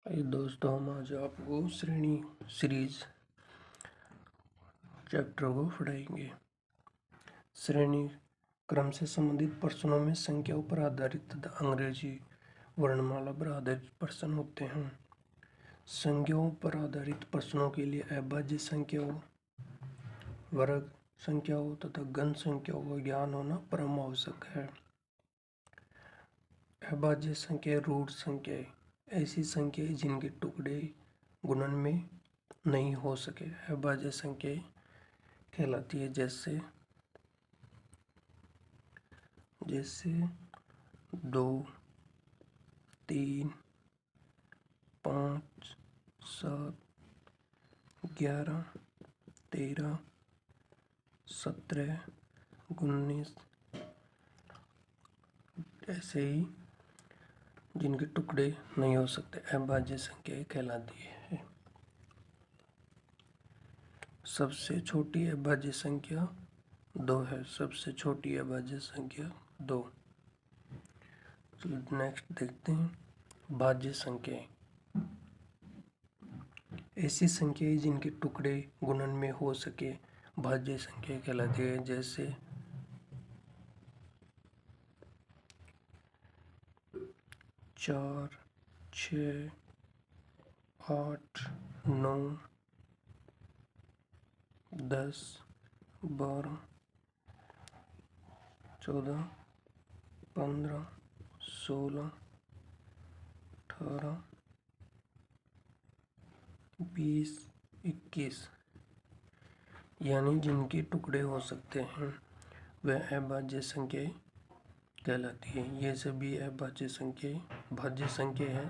ये दोस्तों, हम आज आपको श्रेणी सीरीज चैप्टर को पढ़ाएंगे। श्रेणी क्रम से संबंधित प्रश्नों में संख्याओं पर आधारित तथा अंग्रेजी वर्णमाला पर आधारित प्रश्न होते हैं। संख्याओं पर आधारित प्रश्नों के लिए अभाज्य संख्याओं, वर्ग संख्याओं तथा घन संख्याओं का ज्ञान होना परम आवश्यक है। अभाज्य संख्या रूट संख्याएं ऐसी संख्याएं जिनके टुकड़े गुणन में नहीं हो सके अभाज्य संख्याएं कहलाती है। जैसे 2, 3, 5, 7, 11, 13, 17, 19 ऐसे ही जिनके टुकड़े नहीं हो सकते अभाज्य संख्याएं कहलाती है। सबसे छोटी अभाज्य संख्या 2 है। सबसे छोटी अभाज्य संख्या 2। नेक्स्ट देखते हैं भाज्य संख्याएं। ऐसी संख्याएं जिनके टुकड़े गुणन में हो सके भाज्य संख्या कहलाती है। जैसे 4, 6, 8, 9, 10, 12, 14, 15, 16, 18, 20, 21 यानी जिनके टुकड़े हो सकते हैं वह अभाज्य संख्याएं कहलाती है। ये सभी अभाज्य संख्याएं भाज्य संख्या है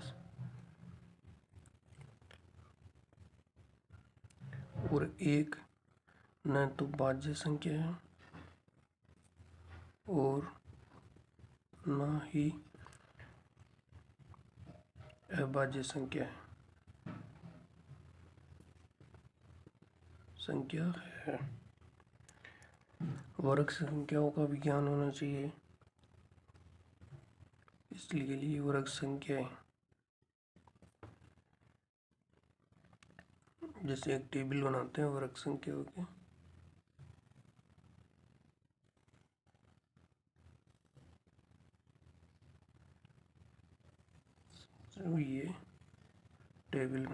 और एक न तो भाज्य संख्या है और न ही अभाज्य संख्या है। वर्ग संख्याओं का भी ज्ञान होना चाहिए, इसलिए वर्ग संख्याएं जैसे एक टेबल बनाते हैं वर्ग संख्याओं के। तो ये टेबल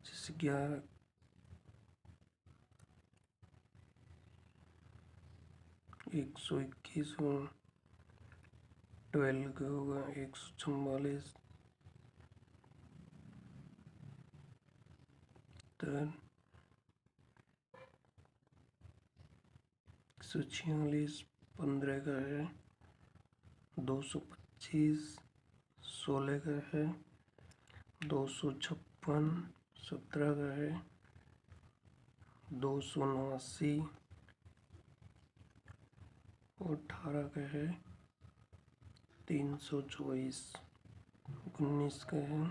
जैसे 11, 121 और 12 का होगा 144, 146, 15 का है, 225, 16 का है, 256, 17 का है, 279 और 18 का है, 324, 19 का है,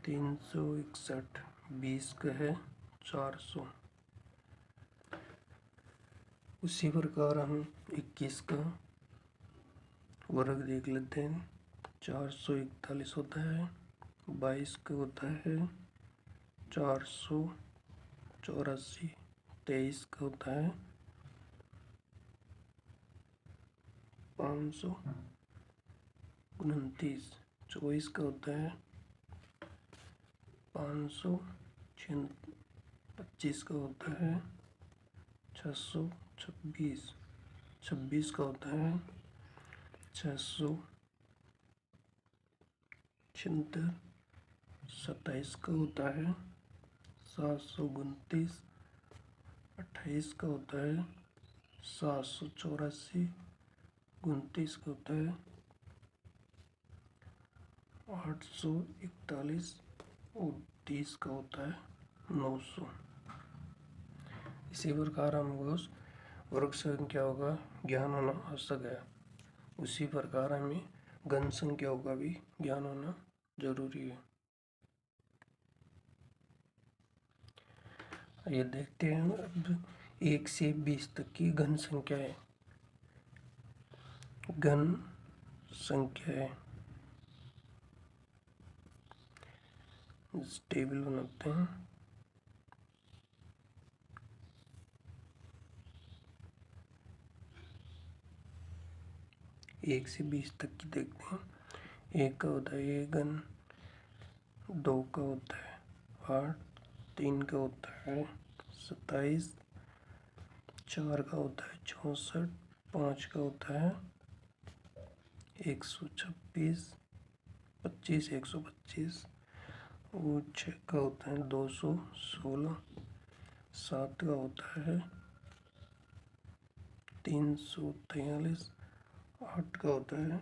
361, 20 का है, 400। उसी प्रकार हम 21 का वर्ग देख लेते हैं। 441 होता है, 22 का होता है 484, 23 का होता है 529, 24 का होता है 526, 25 का होता है 626, 26 का होता है 676, 27 का होता है 729, 28 का होता है 784, 29 का होता है 841 और 30 का होता है 900। इसी प्रकार हमको वर्ग संख्याओं का ज्ञान होना आवश्यक है। उसी प्रकार हमें घन संख्याओं का भी ज्ञान होना जरूरी है। ये देखते हैं अब 1 से 20 तक की घन संख्याएं। घन संख्याएं टेबल बनाते हैं। एक से 20 तक की देखते हैं। 1 का होता है ये घन, 2 का होता है 8, 3 का होता है 27, 4 का होता है 64, 5 का होता है 126, 25, 125, और 6 का होता है 216, 7 का होता है 343, 8 का होता है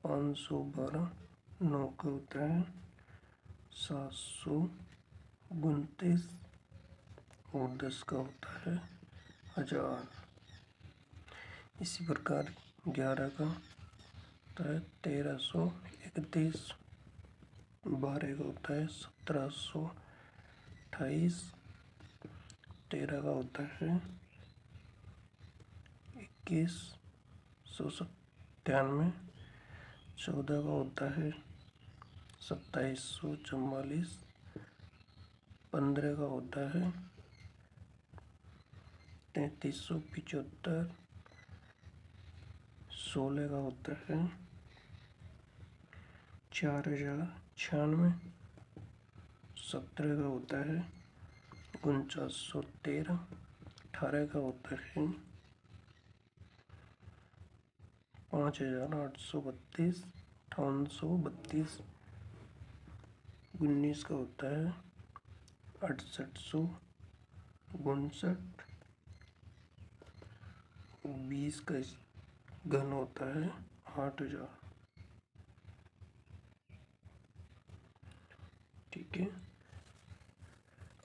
512, 9 का होता है 729, और 10 का होता है 1000। इसी प्रकार 11 का होता है 1331, 12 का होता है 1728, 13 का होता है 2197, 14 का होता है 2744, 15 का होता है 3375, 16 का होता है 4096, 17 का होता है 4913, 18 का होता है 5832, 5832, 19 का होता है 6859, 20 का घन होता है 8000। ठीक है,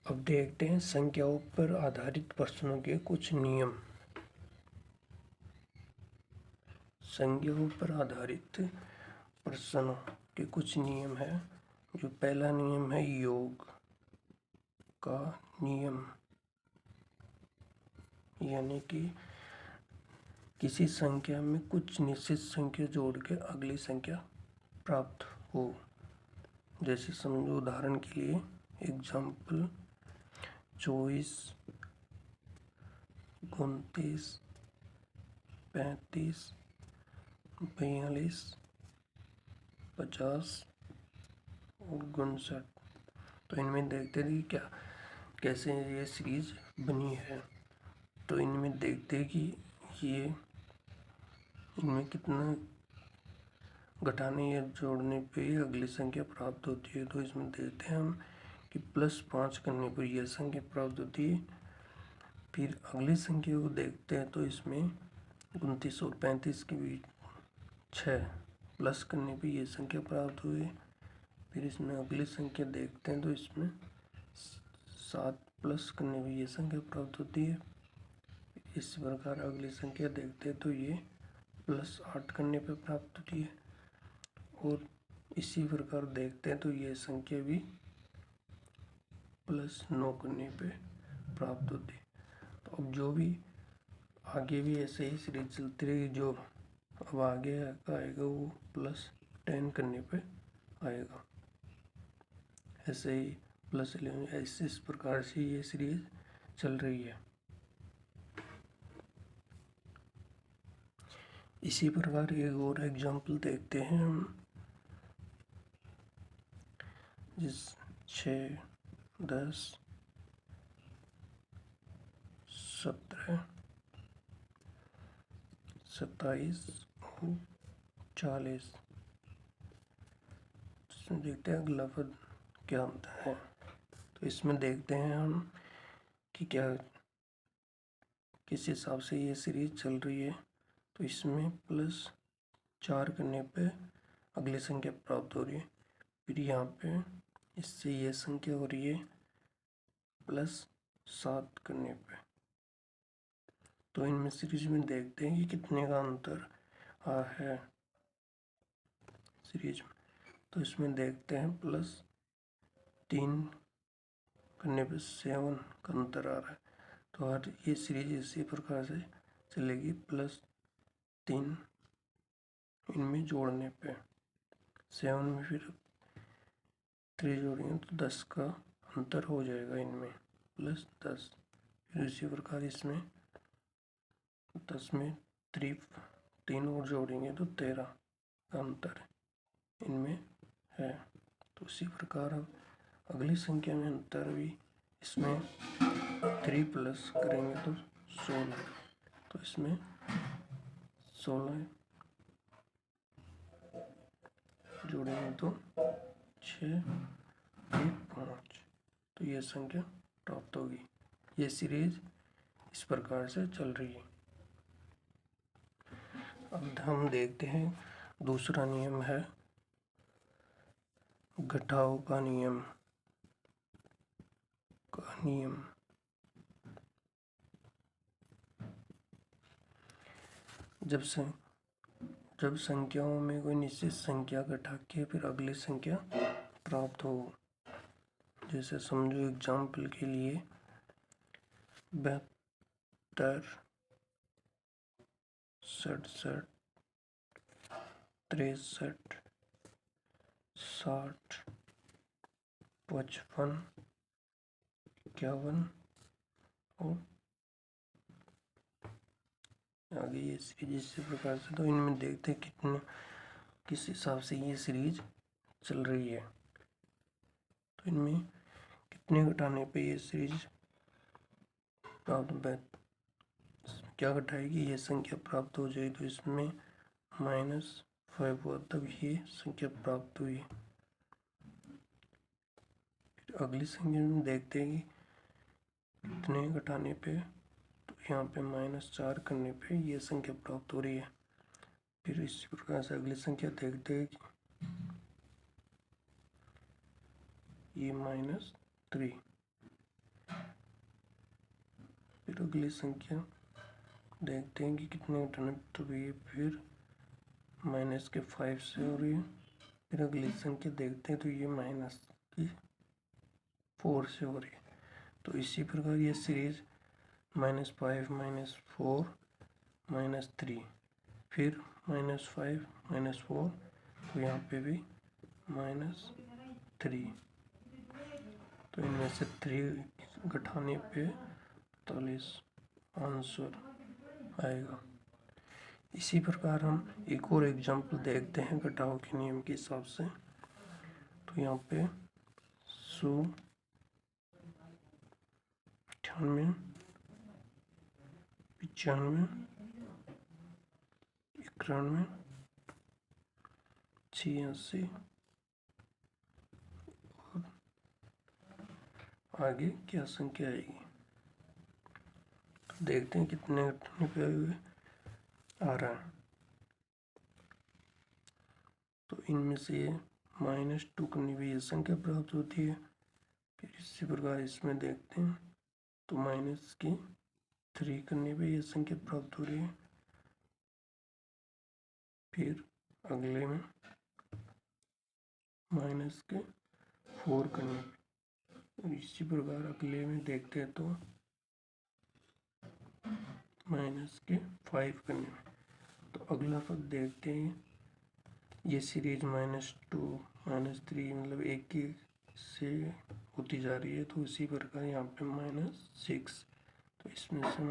अब देखते हैं संख्याओं पर आधारित प्रश्नों के कुछ नियम। संख्याओं पर आधारित प्रश्नों के कुछ नियम है। जो पहला नियम है योग का नियम, यानी कि किसी संख्या में कुछ निश्चित संख्या जोड़ के अगली संख्या प्राप्त हो। जैसे समझो, उदाहरण के लिए एग्जाम्पल 24, 29, 35, 42, 50 और 59। तो इनमें देखते हैं कि क्या कैसे ये सीरीज बनी है। तो इनमें देखते हैं कि ये इनमें कितना घटाने या जोड़ने पे अगली संख्या प्राप्त होती है। तो इसमें देखते हैं हम कि +5 करने पर यह संख्या प्राप्त होती है। फिर अगली संख्या को देखते हैं तो इसमें 29 और 35 के बीच 6 प्लस करने पर यह संख्या प्राप्त हुई। फिर इसमें अगली संख्या देखते हैं तो इसमें 7 प्लस करने पर यह संख्या प्राप्त होती है। इस प्रकार अगली संख्या देखते हैं तो ये +8 करने पर प्राप्त होती है, और इसी प्रकार देखते हैं तो ये संख्या भी +9 करने पे प्राप्त होती है। तो अब जो भी आगे भी ऐसे ही सीरीज चलती रहेगी। जो अब आगे आएगा वो +10 करने पे आएगा, ऐसे ही +11, ऐसे इस प्रकार से ये सीरीज चल रही है। इसी प्रकार एक और एग्जाम्पल देखते हैं हम, जिस 6, 10, 17, 27 और 40। इसमें देखते हैं अगला पद क्या होता है। तो इसमें देखते हैं हम कि क्या किस हिसाब से ये सीरीज चल रही है। तो इसमें +4 करने पे अगली संख्या प्राप्त हो रही है। फिर यहाँ पे इससे ये संख्या हो रही है +7 करने पे। तो इनमें सीरीज में देखते हैं कि कितने का अंतर है सीरीज में। तो इसमें देखते हैं +3 करने पे 7 का अंतर आ रहा है। तो हर ये सीरीज इसी प्रकार से चलेगी, +3 इनमें जोड़ने पे 7 में फिर 3 जोड़ेंगे तो 10 का अंतर हो जाएगा इनमें, प्लस 10। फिर इसी प्रकार इसमें 10 में 3 और जोड़ेंगे तो 13 का अंतर इनमें है। तो उसी प्रकार अब अगली संख्या में अंतर भी इसमें 3 प्लस करेंगे तो 16, तो इसमें 16 जोड़ेंगे तो 6, 1, 5, तो यह संख्या प्राप्त होगी। ये सीरीज इस प्रकार से चल रही है। अब हम देखते हैं दूसरा नियम है घटाव का नियम। जब संख्याओं में कोई निश्चित संख्या घटा के फिर अगली संख्या प्राप्त हो, जैसे समझो एग्जाम्पल के लिए 72, 67, 63, 60, 55, 51 और आगे ये सीरीज इसी प्रकार से। तो इनमें देखते हैं कितने किस हिसाब से ये सीरीज चल रही है। तो इनमें कितने घटाने पे ये सीरीज प्राप्त क्या घटाएगी, ये संख्या प्राप्त हो जाए। तो इसमें -5 हुआ तब ये संख्या प्राप्त हुई। फिर अगली संख्या में देखते हैं कि कितने घटाने पे, तो यहाँ पे -4 करने पे ये संख्या प्राप्त हो रही है। फिर इसी प्रकार से अगली संख्या देखते हैं कि ये -3। फिर अगली संख्या देखते हैं कि कितने घटाने, तो ये फिर -5 से हो रही है। फिर अगली संख्या देखते हैं तो ये -4 से हो रही है। तो इसी प्रकार ये सीरीज -5, -4, -3, फिर -5, -4, तो यहाँ पे भी -3। तो इनमें से 3 घटाने पे 45 आंसर आएगा। इसी प्रकार हम एक और एग्जाम्पल देखते हैं घटाव के नियम के हिसाब से। तो यहाँ पे 100, 98, 95, 91, 86 और आगे क्या संख्या आएगी। तो देखते हैं कितने घटाने पे आ रहा है। तो इनमें से -2 करने पे ये संख्या प्राप्त होती है। फिर इसी प्रकार इसमें देखते हैं तो -3 करने पे ये संख्या प्राप्त हो रही है। फिर अगले में -4 करने पे, और इसी प्रकार अगले में देखते हैं तो -5 करने में। तो अगला पद देखते हैं, ये सीरीज -2, -3 मतलब एक ही से होती जा रही है। तो इसी प्रकार यहाँ पे -6, तो इसमें से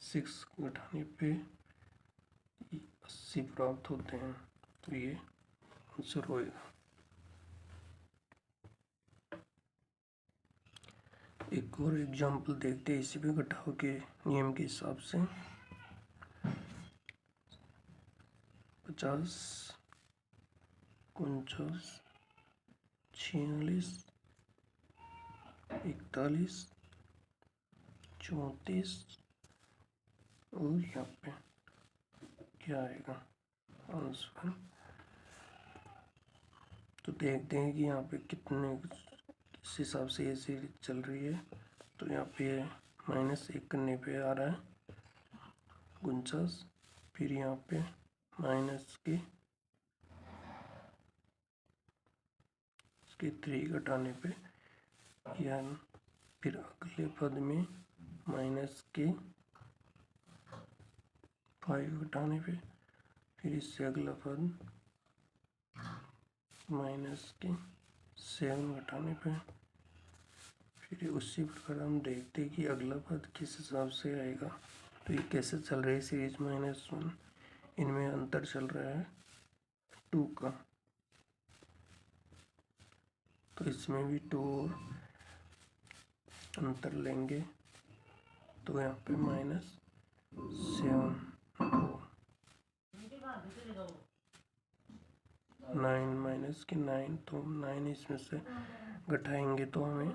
-6 घटाने पे 80 प्राप्त होते हैं। तो ये आंसर होएगा। एक और एग्जाम्पल देखते हैं इसी पे घटाव के नियम के हिसाब से। 50, 49, 46, 41, 34 और यहाँ पे क्या आएगा आंसर। तो देखते हैं कि यहाँ पे किस हिसाब से ये सीरीज चल रही है। तो यहाँ पे -1 करने पे आ रहा है 49, फिर यहाँ पे इसके 3 घटाने पे या फिर अगले पद में -5 घटाने पे, फिर इससे अगला पद माइनस के 7 घटाने पे फिर उसी प्रकार हम देखते हैं कि अगला पद किस हिसाब से आएगा। तो ये कैसे चल रही है सीरीज -1, इनमें अंतर चल रहा है 2 का, तो इसमें भी 2 और अंतर लेंगे तो यहाँ पे -7 9 माइनस के 9, तो 9 इसमें से घटाएंगे तो हमें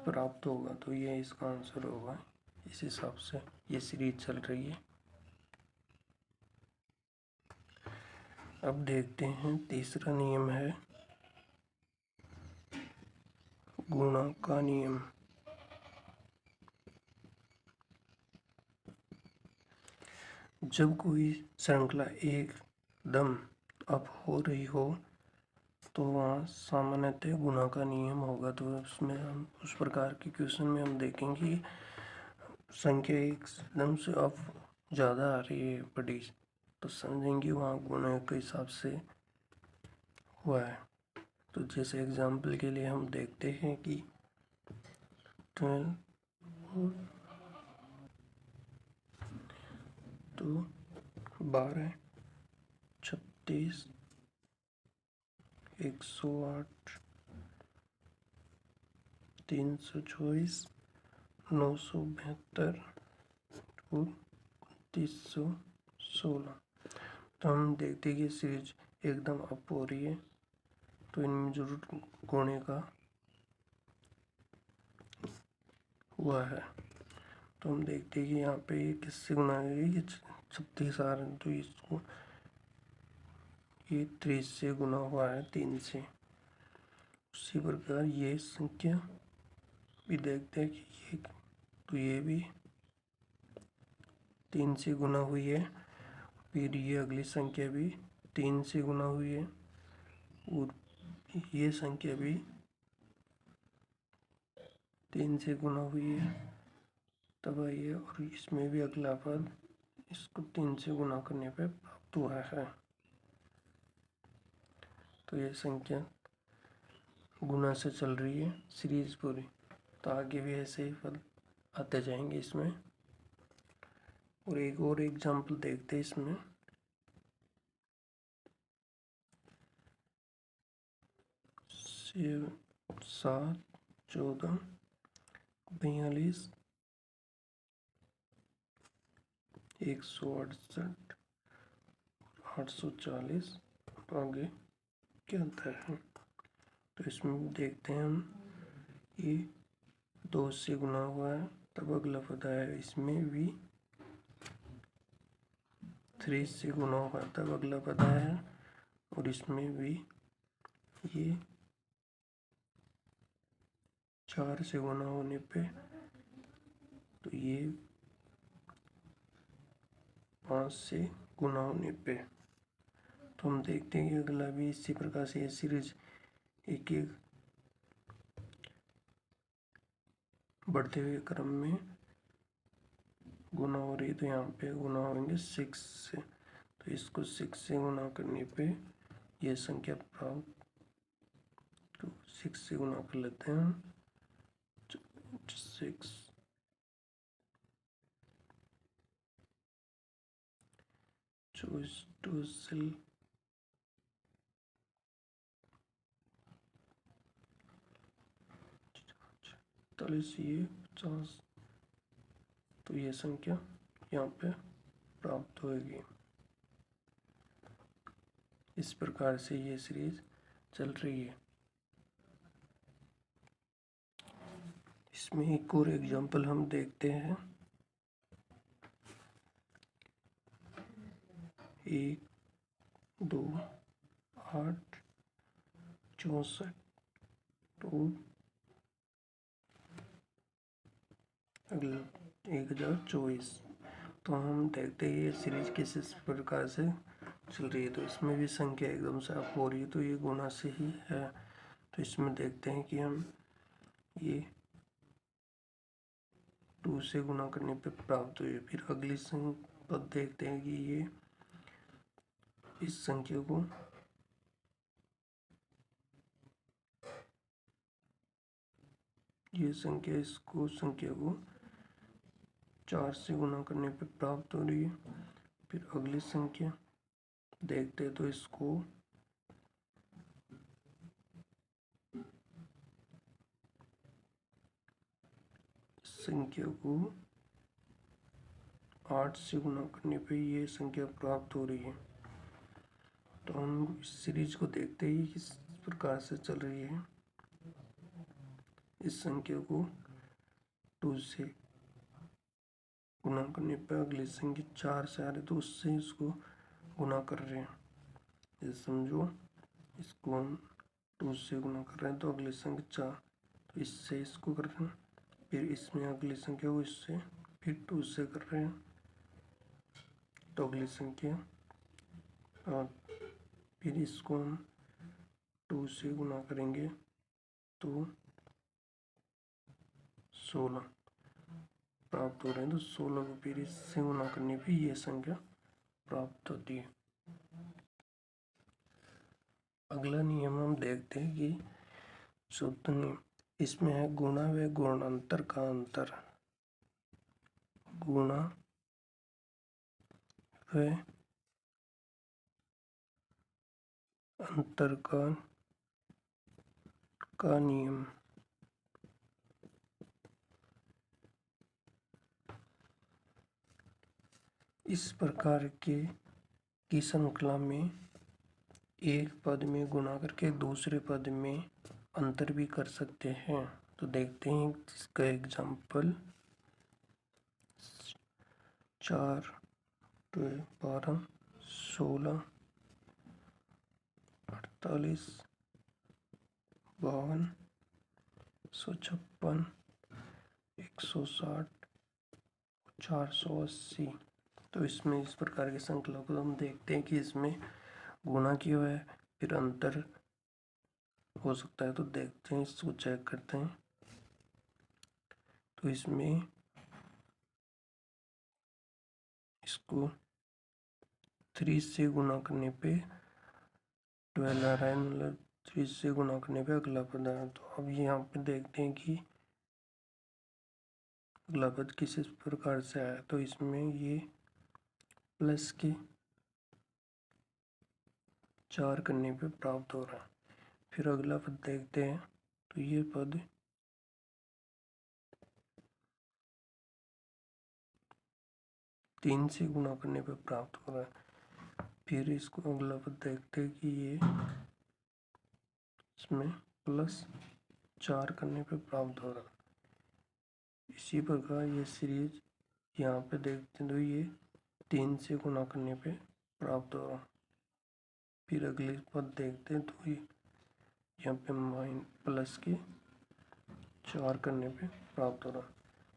प्राप्त होगा, तो ये इसका आंसर होगा। इस हिसाब से ये सीरीज चल रही है। अब देखते हैं तीसरा नियम है गुणा का नियम। जब कोई श्रृंखला एकदम अप हो रही हो तो वहाँ सामान्यतः गुणा का नियम होगा। तो उसमें हम उस प्रकार के क्वेश्चन में हम देखेंगे संख्या एकदम से अप ज़्यादा आ रही है बड़ी, तो समझेंगे वहाँ गुणा के हिसाब से हुआ है। तो जैसे एग्जाम्पल के लिए हम देखते हैं कि 12 तो 12, 36, 108, 324, 972 और 316। तो हम देखते हैं कि सीरीज एकदम अप हो रही है, तो इनमें जरूर गुणे का हुआ है। तो हम देखते हैं कि यहाँ पे ये किससे गुना है, ये 36 आ रहा है, तो इसको ये 3 से गुना हुआ है 3 से। उसी प्रकार ये संख्या भी देखते हैं कि ये, तो ये भी 3 से गुना हुई है। फिर ये अगली संख्या भी 3 से गुना हुई है और ये संख्या भी 3 से गुना हुई है, तब आई है। और इसमें भी अगला पद इसको 3 से गुना करने पे प्राप्त हुआ है। तो ये संख्या गुना से चल रही है सीरीज पूरी, तो आगे भी ऐसे ही पद आते जाएंगे इसमें। और एक और एग्जाम्पल देखते हैं इसमें। 7, 14, 42, 168, 840 आगे क्या अंतर है। तो इसमें देखते हैं हम, ये 2 से गुना हुआ है तब अगला पद आया है। इसमें भी 3 से गुना हुआ तब अगला पद आया है। और इसमें भी ये 4 से गुना होने पे, तो ये 5 से गुना होने पे, तो हम देखते हैं कि अगला भी इसी प्रकार से ये सीरीज एक एक बढ़ते हुए क्रम में गुना हो रही है। तो यहाँ पे गुना होंगे 6 से, तो इसको 6 से गुना करने पे ये संख्या प्राप्त, तो 6 से गुना कर लेते हैं 6, 24, 2 से 40, ये 50, तो ये संख्या यहाँ पे प्राप्त होगी। इस प्रकार से ये सीरीज चल रही है। इसमें एक और एग्जाम्पल हम देखते हैं। 1, 2, 8, 64 और अगला 1024। तो हम देखते हैं ये सीरीज किस प्रकार से चल रही है। तो इसमें भी संख्या एकदम से अप हो रही है, तो ये गुणा से ही है। तो इसमें देखते हैं कि हम ये 2 से गुणा करने पे प्राप्त हुई है। फिर अगली पद देखते हैं कि ये इस संख्या को ये संख्या इसको संख्या को 4 से गुना करने पे प्राप्त हो रही है। फिर अगली संख्या देखते हैं तो इसको संख्या को 8 से गुना करने पे ये संख्या प्राप्त हो रही है। तो हम इस सीरीज को देखते ही किस प्रकार से चल रही है। इस संख्या को 2 से गुना करने पर अगली संख्या 4 से आ रही तो उससे इसको गुना कर रहे हैं। ये समझो, इसको हम 2 से गुना कर रहे हैं तो अगली संख्या 4, तो इससे इसको कर रहे हैं। फिर इसमें अगली संख्या को इससे फिर 2 से कर रहे हैं तो अगली संख्या 8। फिर इसको हम 2 से गुना करेंगे तो 16 प्राप्त हो रहे हैं। तो 16 को फिर इससे गुना करने पे ये संख्या प्राप्त होती है। अगला नियम हम देखते हैं कि चौथा नियम, इसमें है गुणा व गुणांतर का अंतर। गुणा व अंतर का नियम। इस प्रकार की श्रृंखला में एक पद में गुणा करके दूसरे पद में अंतर भी कर सकते हैं। तो देखते हैं इसका एग्जाम्पल। 4 2 12 16 48 52 156 160 480। तो इसमें इस प्रकार की श्रृंखला को हम देखते हैं कि इसमें गुणा किया हुआ है, फिर अंतर हो सकता है। तो देखते हैं, इसको चेक करते हैं। तो इसमें इसको 3 से गुना करने पे 12 आ रहा है, मतलब 3 से गुना करने पे अगला पद आया। तो अब यहाँ पे देखते हैं कि अगला पद किस प्रकार से आया। तो इसमें ये प्लस के 4 करने पे प्राप्त हो रहा है। फिर अगला पद देखते हैं तो ये पद 3 से गुणा करने पे प्राप्त हो रहा है। फिर इसको अगला पद देखते हैं कि ये इसमें प्लस 4 करने पे प्राप्त हो रहा है। इसी प्रकार ये सीरीज यहाँ पे देखते हैं तो ये 3 से गुणा करने पे प्राप्त हो रहा है। फिर अगले पद देखते हैं तो ये यहाँ पे प्लस के 4 करने पे प्राप्त हो रहा है।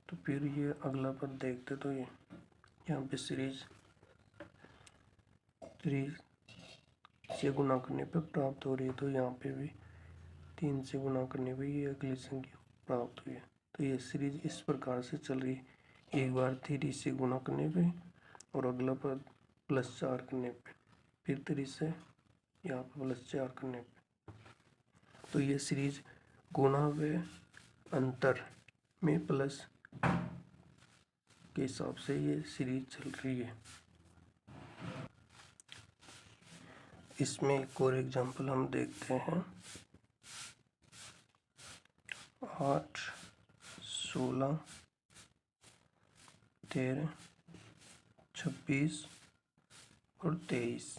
तो फिर ये अगला पद देखते तो ये यहाँ पे सीरीज 3 से गुणा करने पे प्राप्त हो रही है। तो यहाँ पे भी 3 से गुणा करने पे ये अगली संख्या प्राप्त हुई है। तो ये सीरीज इस प्रकार से चल रही है। एक बार 3 से गुणा करने पे और अगला पद +4 करने पे, फिर 3 से यहाँ पे +4 करने पे। तो ये सीरीज गुणा व अंतर में प्लस के हिसाब से ये सीरीज चल रही है। इसमें एक और एग्जांपल हम देखते हैं। 8 16 13 26 और 23।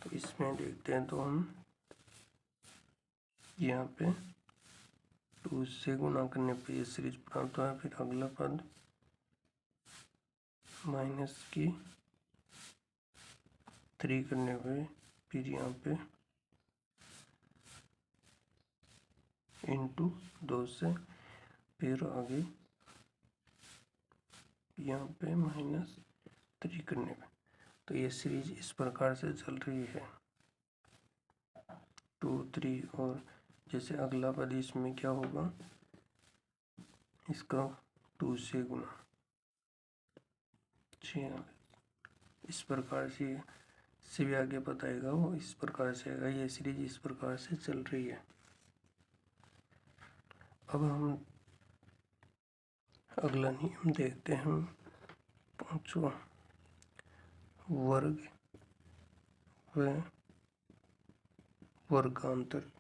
तो इसमें देखते हैं तो हम यहाँ पे 2 से गुणा करने पे ये सीरीज प्राप्त हुआ है। फिर अगला पद -3 करने पे, फिर यहाँ पे इंटू 2 से, फिर आगे यहाँ पे -3 करने पे। तो ये सीरीज इस प्रकार से चल रही है 2 3। और जैसे अगला पद इसमें क्या होगा, इसका 2 से गुना 6। इस प्रकार से भी आगे बताएगा वो इस प्रकार से आएगा। ये सीरीज इस प्रकार से चल रही है। अब हम अगला नियम देखते हैं, पांचवा, वर्ग व वर्गांतर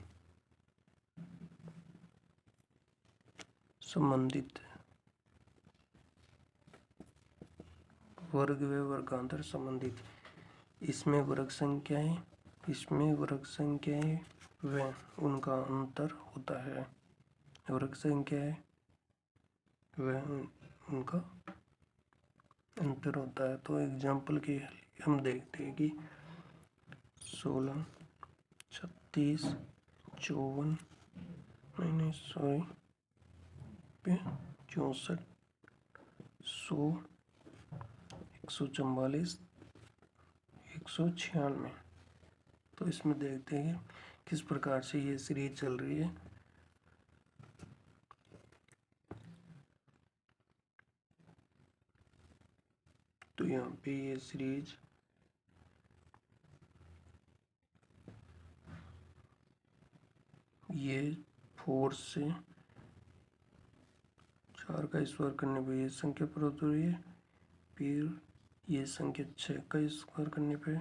संबंधित। वर्ग व वर्गांतर संबंधित, इसमें वर्ग संख्याएं व उनका अंतर होता है। वर्ग संख्याएं व उनका अंतर होता है। तो एग्जाम्पल के लिए हम देखते हैं कि 16, 36, 54, 64, 100, 144, 196। तो इसमें देखते हैं किस प्रकार से ये सीरीज चल रही है। तो यहाँ पे ये सीरीज ये 4 से 4 का स्क्वायर करने पे ये संख्या प्राप्त हो रही है। फिर ये संख्या 6 का स्क्वायर करने पे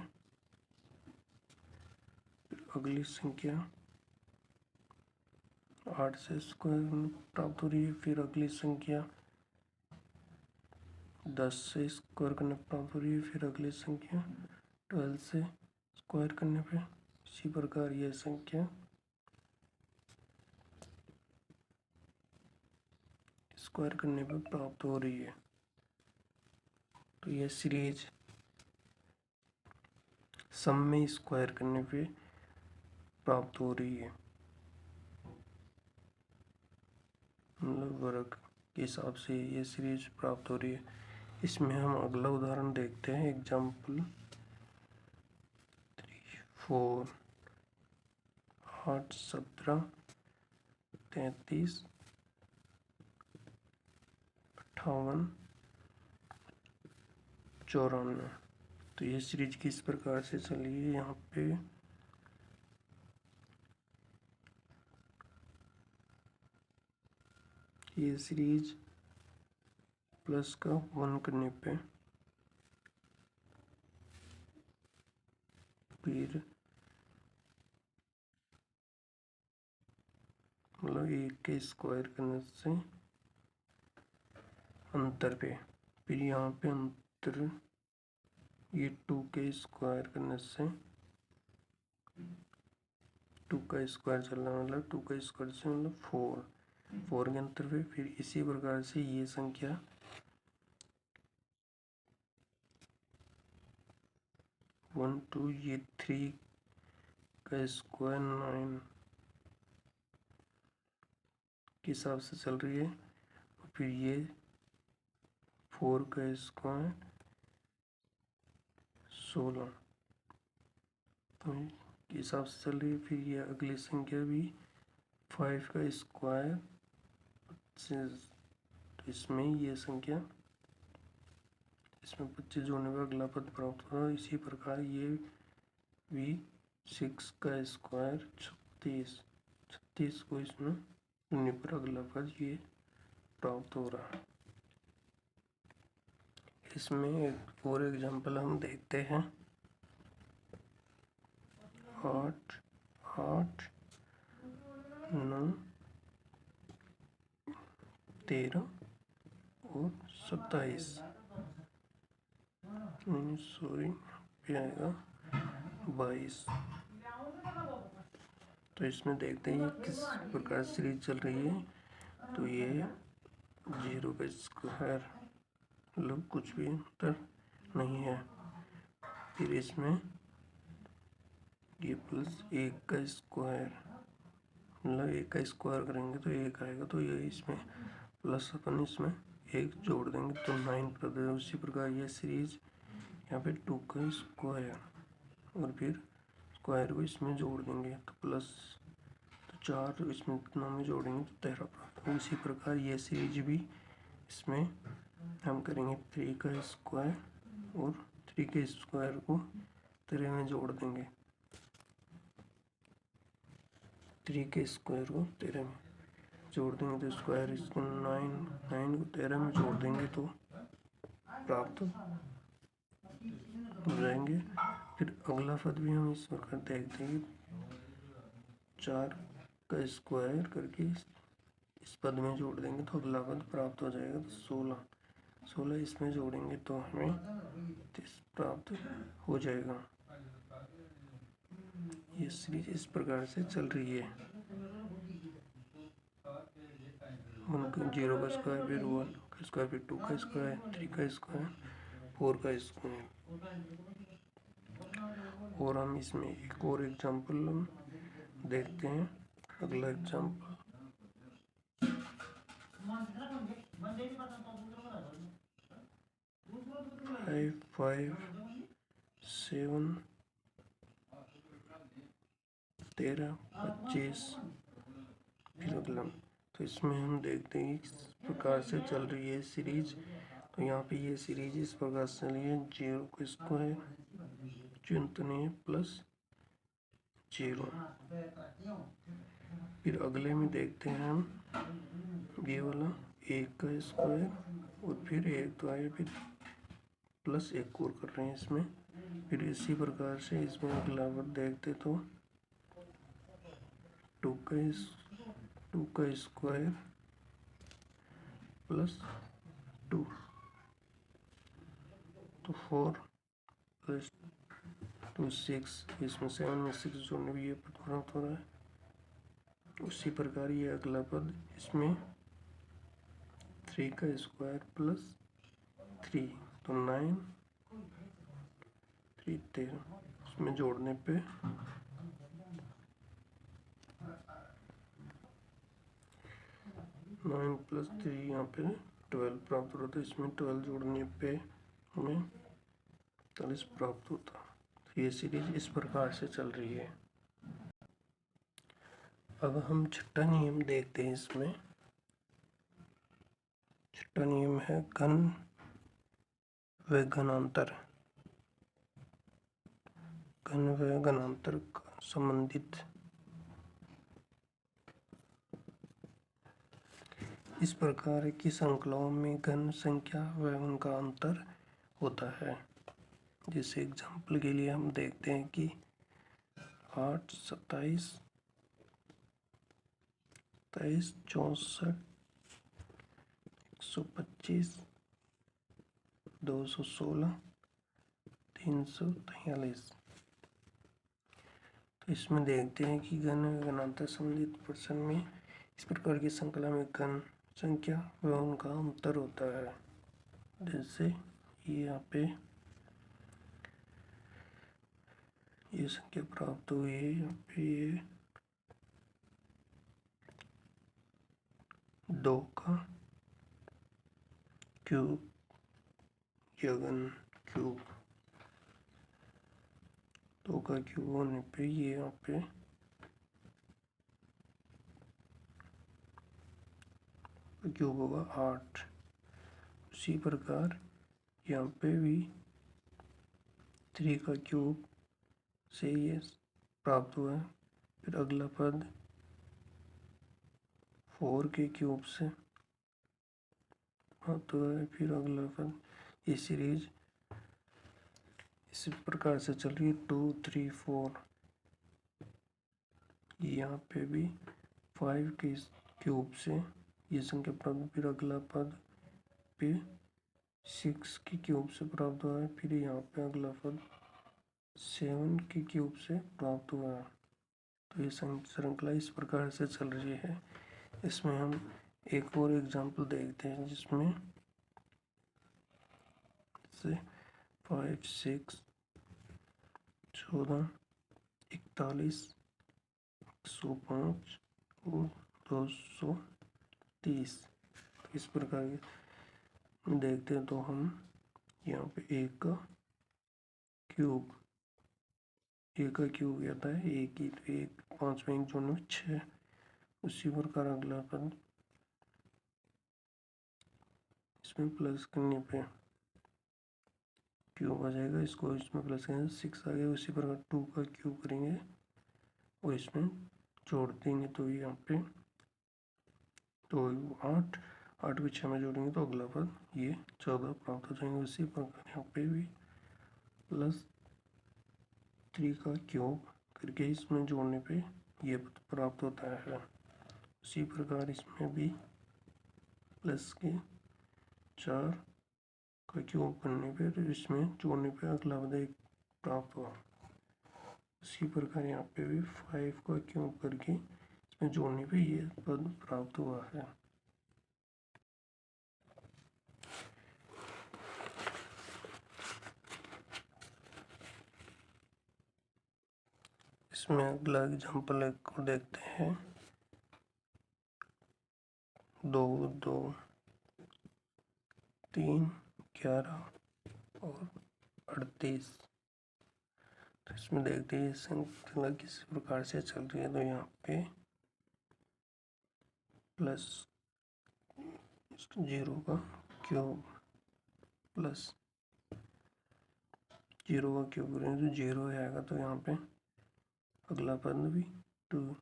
अगली संख्या 8 से स्क्वायर प्राप्त हो रही है। फिर अगली संख्या 10 से स्क्वायर करने पर प्राप्त हो रही है। फिर अगली संख्या 12 से स्क्वायर करने पे, इसी प्रकार यह संख्या स्क्वायर करने पर प्राप्त हो रही है। तो यह सीरीज सम में स्क्वायर करने पे प्राप्त हो रही है, मतलब वर्ग के हिसाब से ये सीरीज प्राप्त हो रही है। इसमें हम अगला उदाहरण देखते हैं, एग्जाम्पल 4, 8, 17, 33, 58, 94। तो ये सीरीज किस प्रकार से चली है, यहाँ पे ये सीरीज प्लस का 1 करने पे, फिर मतलब 1 के स्क्वायर करने से अंतर पे, फिर यहाँ पे अंतर ये 2 के स्क्वायर करने से 2 का स्क्वायर चलना, मतलब 2 का स्क्वायर से मतलब 4 के अंतर पे। फिर इसी प्रकार से ये संख्या 1, 2, ये 3 का स्क्वायर 9 के हिसाब से चल रही है। फिर ये 4 का स्क्वायर 16 तो के हिसाब से चल रही है। फिर ये अगली संख्या भी 5 का स्क्वायर 25। तो इसमें ये संख्या, इसमें 25 जोड़ने पर अगला पद प्राप्त होगा। इसी प्रकार ये भी 6 का स्क्वायर 36 को इसमें जोड़ने पर अगला पद ये प्राप्त हो रहा है। इसमें एक और एग्जाम्पल हम देखते हैं, 8, 8, 9, 13 और 27। सॉरी, पे आएगा 22। तो इसमें देखते हैं किस प्रकार सीरीज चल रही है। तो ये 0 का स्क्वायर, मतलब कुछ भी अंतर नहीं है। फिर इसमें ये प्लस 1 का स्क्वायर, मतलब 1 का स्क्वायर करेंगे तो 1 आएगा। तो ये इसमें प्लस अपन इसमें 1 जोड़ देंगे तो 9 कर देंगे। उसी प्रकार यह सीरीज यहाँ पे 2 का स्क्वायर और फिर स्क्वायर को इसमें जोड़ देंगे तो प्लस, तो 4 इसमें 9 में जोड़ेंगे तो 13 प्राप्त। उसी प्रकार यह सीरीज भी इसमें हम करेंगे 3 का स्क्वायर और 3 के स्क्वायर को 13 में जोड़ देंगे, 3 के स्क्वायर को 13 में जोड़ देंगे तो स्क्वायर इसको 9 को 13 में जोड़ देंगे तो प्राप्त हो जाएंगे। फिर अगला पद भी हम इस प्रकार देखते हैं, 4 का स्क्वायर करके इस पद में जोड़ देंगे तो अगला पद प्राप्त हो जाएगा। तो 16 इसमें जोड़ेंगे तो हमें 30 प्राप्त हो जाएगा। ये सीरीज इस प्रकार से चल रही है। 0 का स्क्वायर, फिर 1 का स्क्वायर, फिर 2 का स्क्वायर, 3 का स्क्वायर, 4 का स्क्वायर। और हम इसमें एक और एग्जाम्पल देखते हैं। अगला एग्जाम्पल 5, 5, 7, 13, 25। फिर अगला तो इसमें हम देखते हैं इस प्रकार से चल रही है सीरीज। तो यहाँ पे ये सीरीज इस प्रकार से चल रही है, 0 का स्क्वायर चिंता नहीं है प्लस 0। फिर अगले में देखते हैं हम ये वाला 1 का स्क्वायर और फिर 1 तो आया, फिर प्लस 1 और कर रहे हैं इसमें। फिर इसी प्रकार से इसमें अगला वर्ड देखते तो 2 का स्क्वायर प्लस 2 तो 4 प्लस 2 6। इसमें 7 में 6 जोड़ने भी ये पद प्राप्त हो रहा है। उसी प्रकार ये अगला पद इसमें 3 का स्क्वायर प्लस 3 तो 9, 3 13। इसमें जोड़ने पे 9 प्लस 3 यहाँ पे 12 प्राप्त होता है। इसमें 12 जोड़ने पे हमें 40 प्राप्त होता। तो ये सीरीज इस प्रकार से चल रही है। अब हम छठा नियम देखते हैं। इसमें छठा नियम है घन व घनांतर। घन व घनांतर का संबंधित इस प्रकार की श्रृंखलाओं में घन संख्या व उनका अंतर होता है। जैसे एग्जाम्पल के लिए हम देखते हैं कि 8, 27, 23, 64, 125, 216, 343। तो इसमें देखते हैं कि घन व घनांतर संबंधित प्रश्न में इस प्रकार की श्रृंखला में घन संख्या व उनका अंतर होता है। जैसे यहाँ पे ये संख्या प्राप्त हुई है, यहाँ पे ये 2 का क्यूब या घन क्यूब, 2 का क्यूब होने पे ये यहाँ पे क्यूब होगा 8। उसी प्रकार यहाँ पे भी 3 का क्यूब से ये प्राप्त हुआ है। फिर अगला पद 4 के क्यूब से प्राप्त हुआ है। फिर अगला पद ये सीरीज इसी प्रकार से चल रही है 2, 3, 4। यहाँ पे भी 5 के क्यूब से ये संख्या प्राप्त। फिर अगला पद पे 6 के क्यूब से प्राप्त हुआ है। फिर यहाँ पे अगला पद 7 के क्यूब से प्राप्त हुआ है। तो ये श्रृंखला इस प्रकार से चल रही है। इसमें हम एक और एग्जाम्पल देखते हैं जिसमें से 5, 6, 14, 41, 105 और 230। इस प्रकार के देखते हैं तो हम यहाँ पे 1 का क्यूब आता है 1 ही, तो 1 5 में 1 जोड़ने में 6। उसी प्रकार अगला पद इसमें प्लस करने पे क्यूब आ जाएगा, इसको इसमें प्लस करेंगे 6 आ गया। उसी प्रकार 2 का क्यूब करेंगे और इसमें जोड़ देंगे तो यहाँ पे तो 8 8 को 6 में जोड़ेंगे तो अगला पद ये 14 प्राप्त हो जाएंगे। उसी प्रकार यहाँ पे भी +3 का क्यूब करके इसमें जोड़ने पे ये पद प्राप्त होता है। उसी प्रकार इसमें भी प्लस के 4 का क्यूब करने पे तो इसमें जोड़ने पे अगला पद 1 प्राप्त हुआ। उसी प्रकार यहाँ पे भी 5 का क्यूब करके इसमें जोड़ने पे ये पद प्राप्त हुआ है। इसमें अगला एग्जाम्पल एक को देखते हैं। 2 2 3 11 और 38। तो इसमें देखते हैं संख्या किस प्रकार से चल रही है। तो यहाँ पे प्लस 0 का क्यूब प्लस 0 का क्यूब करेंगे तो 0 आएगा। तो यहाँ पे अगला पद भी 2।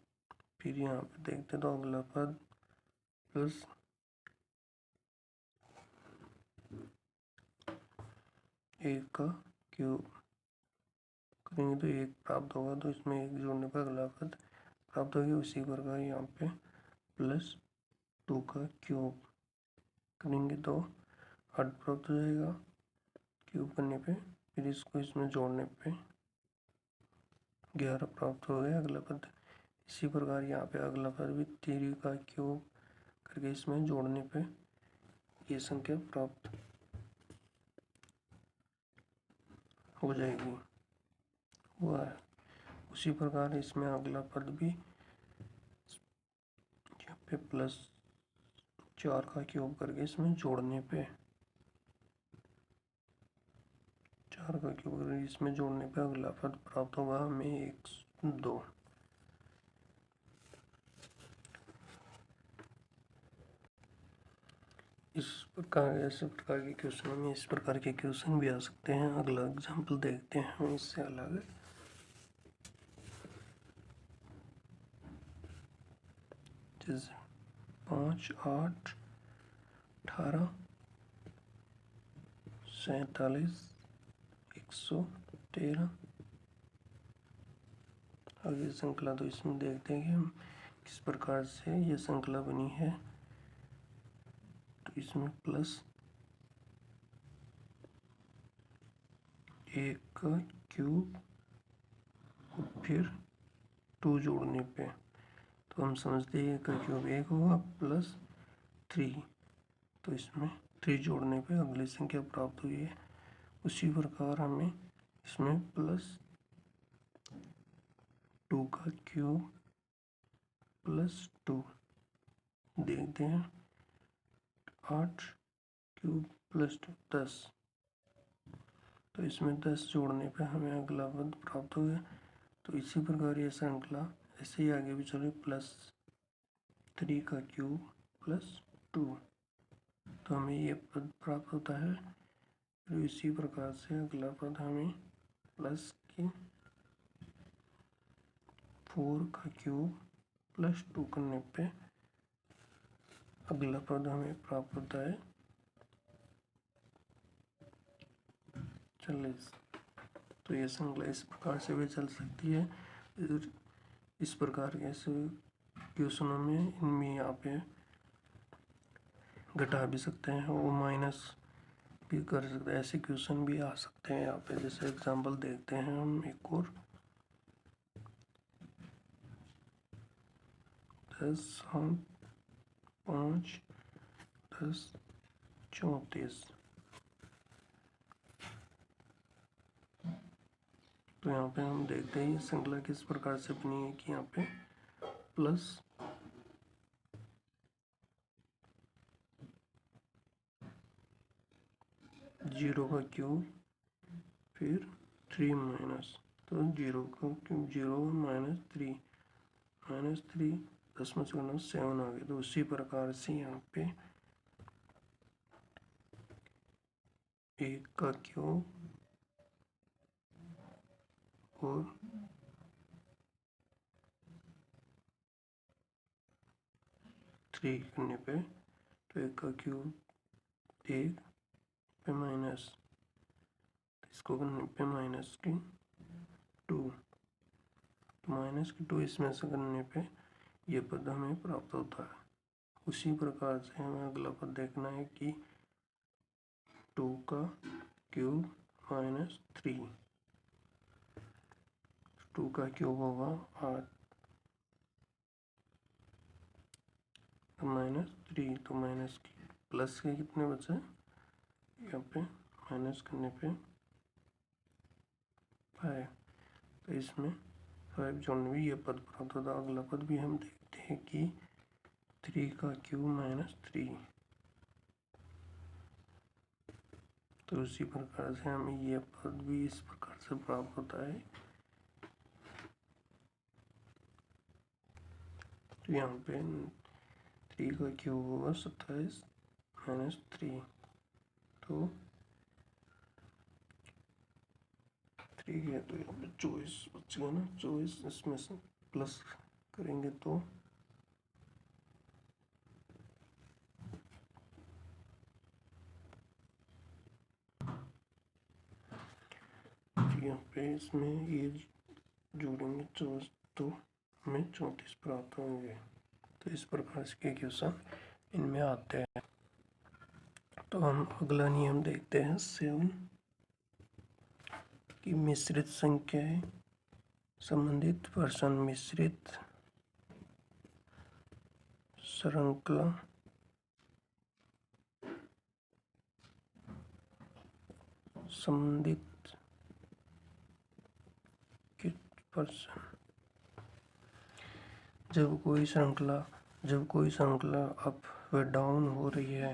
फिर यहाँ पे देखते तो अगला पद प्लस 1 का क्यूब करेंगे तो 1 प्राप्त होगा। तो इसमें 1 जोड़ने पर अगला पद प्राप्त होगी। उसी प्रकार यहाँ पे +2 का क्यूब करेंगे तो 8 प्राप्त हो जाएगा क्यूब करने पे। फिर इसको इसमें जोड़ने पे 11 प्राप्त हो गया अगला पद। इसी प्रकार यहाँ पे अगला पद भी 3 का क्यूब करके इसमें जोड़ने पे ये संख्या प्राप्त हो जाएगी हुआ है। उसी प्रकार इसमें अगला पद भी यहाँ पे +4 का क्यूब करके इसमें जोड़ने पे 4 का क्यूब करके इसमें जोड़ने पे अगला पद प्राप्त होगा हमें 102। इस प्रकार ऐसे प्रकार के क्वेश्चन में इस प्रकार के क्वेश्चन भी आ सकते हैं। अगला एग्जाम्पल देखते हैं हम इससे अलग। जैसे 5 8 18 47 113 आगे श्रृंखला। तो इसमें देखते हैं कि हम किस प्रकार से ये श्रृंखला बनी है। तो इसमें +1 का क्यूब और फिर 2 जोड़ने पे तो हम समझते हैं 1 का क्यूब 1 होगा +3। तो इसमें 3 जोड़ने पे अगली संख्या प्राप्त हुई है। उसी प्रकार हमें इसमें +2 का क्यूब +2 देखते हैं। 8 क्यूब +2 10। तो इसमें 10 जोड़ने पे हमें अगला पद प्राप्त हो गया। तो इसी प्रकार ये श्रृंखला ऐसे ही आगे भी चले +3 का क्यूब +2 तो हमें ये पद प्राप्त होता है। फिर इसी प्रकार से अगला पद हमें +4 का क्यूब +2 करने पे अगला पद हमें प्राप्त होता है 40। तो ये श्रृंखला इस प्रकार से भी चल सकती है। इस प्रकार के क्वेश्चनों में इनमें यहाँ पे घटा भी सकते हैं और माइनस भी कर सकते हैं। ऐसे क्वेश्चन भी आ सकते हैं यहाँ पे। जैसे एग्जांपल देखते हैं हम एक और 10 5 10 34। तो यहाँ पे हम देखते हैं ये श्रृंखला किस प्रकार से बनी है कि यहाँ पे +0 का क्यूब फिर 3 माइनस। तो 0 का क्यूब 0 -3 -3 10 में से 7 आ गया। तो उसी प्रकार से यहाँ पे 1 का क्यूब और 3 3 करने पे तो 1 का क्यूब 1 पे माइनस, इसको करने पे माइनस की 2, तो माइनस की 2 इसमें से करने पे ये पद हमें प्राप्त होता है। उसी प्रकार से हमें अगला पद देखना है कि 2 का क्यूब माइनस 3, 2 का क्यूब होगा 8 माइनस 3, तो माइनस की प्लस के कितने बचे, यहाँ पे माइनस करने पे 5, तो इसमें 5 जोड़ने में ये पद प्राप्त होता। अगला पद भी हम देखते हैं कि 3 का क्यूब माइनस 3, तो उसी प्रकार से हमें ये पद भी इस प्रकार से प्राप्त होता है। तो यहाँ पे 3 का क्यूब होगा 27 माइनस 3, तो 3 है तो यहाँ पे 24 बचेगा ना, 24 इसमें से प्लस करेंगे तो यहाँ पे इसमें ये जोड़ेंगे 24 तो हमें 34 प्राप्त होंगे। तो इस प्रकार के क्वेश्चन इनमें आते हैं। तो हम अगला नियम देखते हैं 7 की मिश्रित संख्याएं संबंधित प्रश्न मिश्रित श्रृंखला संबंधित प्रश्न। जब कोई श्रृंखला अप व डाउन हो रही है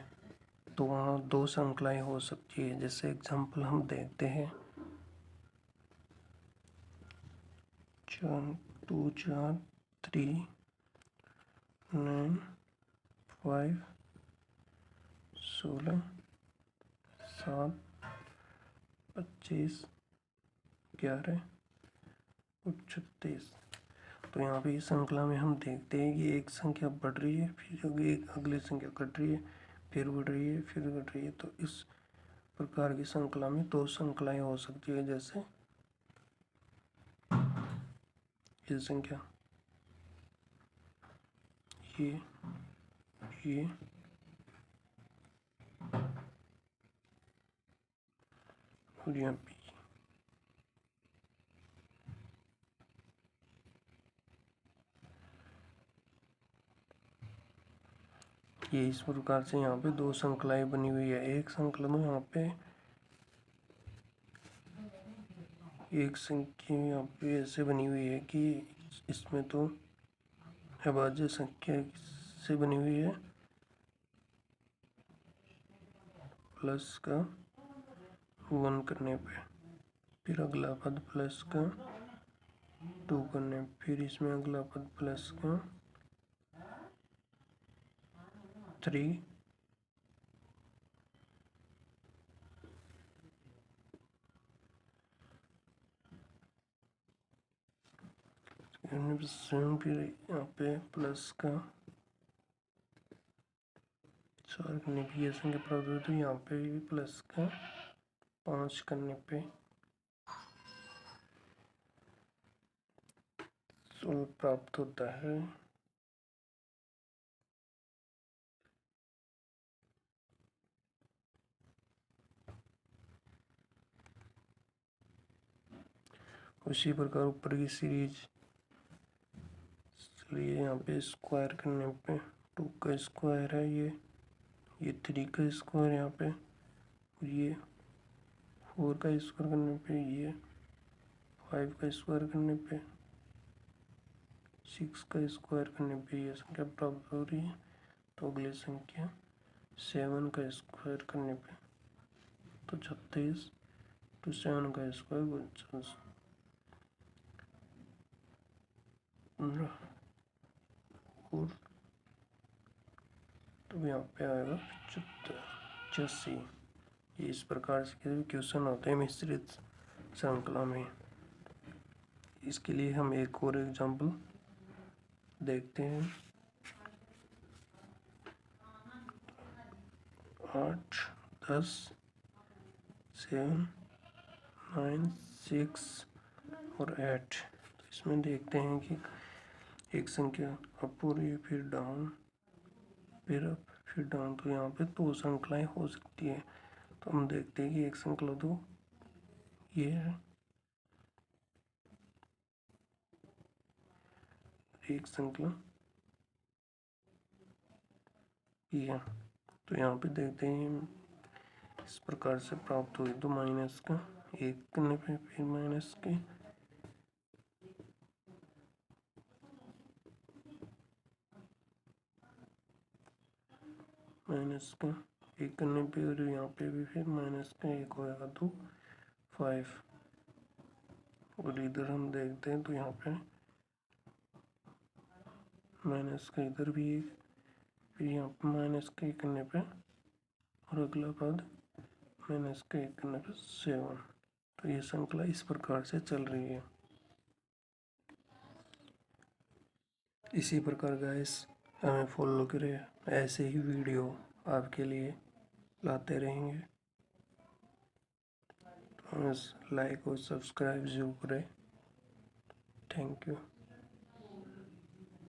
तो वहाँ 2 श्रृंखलाएं हो सकती है। जैसे एग्जांपल हम देखते हैं 2 4 3 9 5 16 7 25 11 और 36। तो यहाँ पे इस श्रृंखला में हम देखते हैं कि एक संख्या बढ़ रही है, फिर एक अगली संख्या घट रही है, फिर बढ़ रही है, फिर घट रही है। तो इस प्रकार की श्रृंखला में 2 श्रृंखलाएं हो सकती है। जैसे ये संख्या ये और यहाँ पे ये इस प्रकार से यहाँ पे 2 श्रृंखलाएं बनी हुई है। एक श्रृंखला में यहाँ पे एक संख्या यहाँ पे ऐसे बनी हुई है कि इसमें तो अभाज्य संख्या से बनी हुई है, प्लस का 1 करने पे, फिर अगला पद प्लस का 2 करने, फिर इसमें अगला पद प्लस का 3, फिर यहाँ पे प्लस का 4 करने पे ये संख्या प्राप्त हुई। तो यहाँ पे भी प्लस का 5 करने पे सोल्व प्राप्त होता है। उसी प्रकार ऊपर की सीरीज चलिए यहाँ पे स्क्वायर करने पे 2 का स्क्वायर है ये 3 का स्क्वायर यहाँ पे, और ये 4 का स्क्वायर करने पे, ये 5 का स्क्वायर करने पे, 6 का स्क्वायर करने पे ये संख्या प्राप्त हो रही है। तो अगली संख्या 7 का स्क्वायर करने पे तो 36, तो 7 का स्क्वायर 49, और तो यहाँ पे आएगा 85। ये इस प्रकार से क्वेश्चन होते हैं मिश्रित श्रृंखला में। इसके लिए हम एक और एग्जाम्पल देखते हैं। 8, 10, 7, 9, 6 और 8। तो इसमें देखते हैं कि एक संख्या अप हो रही है, फिर डाउन, फिर अप, फिर डाउन। तो यहाँ पे दो श्रृंखलाएँ हो सकती है। तो हम देखते हैं कि एक श्रृंखला तो ये है, एक श्रृंखला ये है। तो यहाँ पे देखते हैं इस प्रकार से प्राप्त हुई। तो माइनस का एक करने पे फिर माइनस के माइनस का एक करने पे और यहाँ पे भी फिर माइनस का एक होगा तो 5। और इधर हम देखते हैं तो यहाँ पे माइनस का इधर भी एक, फिर यहाँ पे माइनस का एक करने पे और अगला पद माइनस का एक करने पे 7। तो ये श्रृंखला इस प्रकार से चल रही है। इसी प्रकार गाइस हमें फॉलो करें, ऐसे ही वीडियो आपके लिए लाते रहेंगे। तो हमें लाइक और सब्सक्राइब जरूर करें। Thank you.